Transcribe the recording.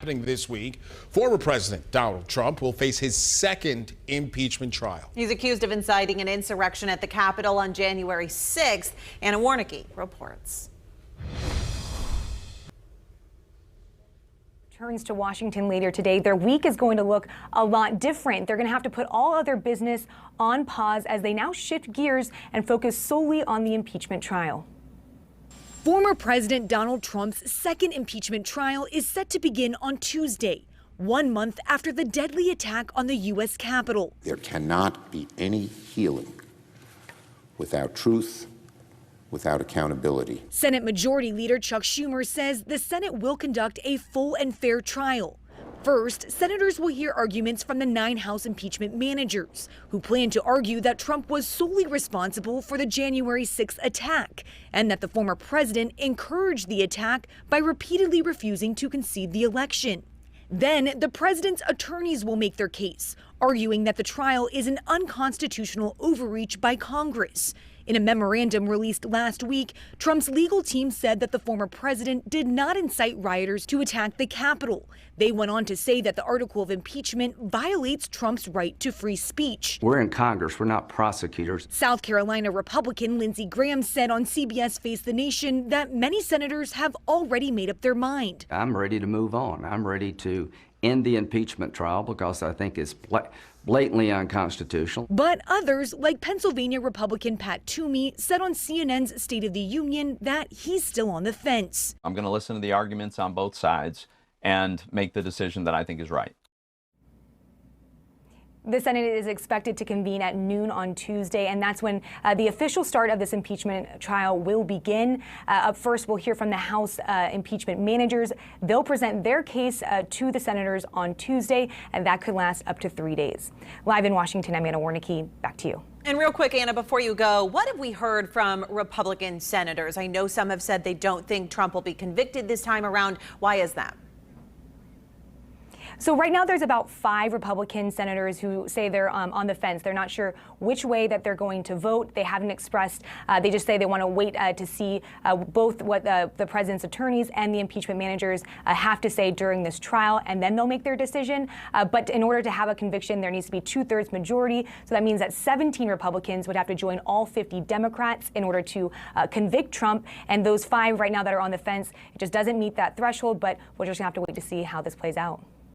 Happening this week, former President Donald Trump will face his second impeachment trial. He's accused of inciting an insurrection at the Capitol on January 6th. Anna Warnicki reports. Turns to Washington later today. Their week is going to look a lot different. They're going to have to put all other business on pause as they now shift gears and focus solely on the impeachment trial. Former President Donald Trump's second impeachment trial is set to begin on Tuesday, 1 month after the deadly attack on the U.S. Capitol. There cannot be any healing without truth, without accountability. Senate Majority Leader Chuck Schumer says the Senate will conduct a full and fair trial. First, senators will hear arguments from the 9 House impeachment managers, who plan to argue that Trump was solely responsible for the January 6th attack, and that the former president encouraged the attack by repeatedly refusing to concede the election. Then, the president's attorneys will make their case, arguing that the trial is an unconstitutional overreach by Congress. In a memorandum released last week, Trump's legal team said that the former president did not incite rioters to attack the Capitol. They went on to say that the article of impeachment violates Trump's right to free speech. We're in Congress, we're not prosecutors. South Carolina Republican Lindsey Graham said on CBS Face the Nation that many senators have already made up their mind. I'm ready to move on. I'm ready to end the impeachment trial because I think it's blatantly unconstitutional. But others, like Pennsylvania Republican Pat Toomey, said on CNN's State of the Union that he's still on the fence. I'm going to listen to the arguments on both sides and make the decision that I think is right. The Senate is expected to convene at noon on Tuesday, and that's when the official start of this impeachment trial will begin. Up first, we'll hear from the House impeachment managers. They'll present their case to the senators on Tuesday, and that could last up to 3 days. Live in Washington, I'm Anna Warnicki. Back to you. And real quick, Anna, before you go, what have we heard from Republican senators? I know some have said they don't think Trump will be convicted this time around. Why is that? So right now there's about 5 Republican senators who say they're on the fence. They're not sure which way that they're going to vote. They haven't expressed, they just say they want to wait to see both what the president's attorneys and the impeachment managers have to say during this trial, and then they'll make their decision. But in order to have a conviction, there needs to be 2/3 majority. So that means that 17 Republicans would have to join all 50 Democrats in order to convict Trump. And those 5 right now that are on the fence, it just doesn't meet that threshold, but we're just going to have to wait to see how this plays out.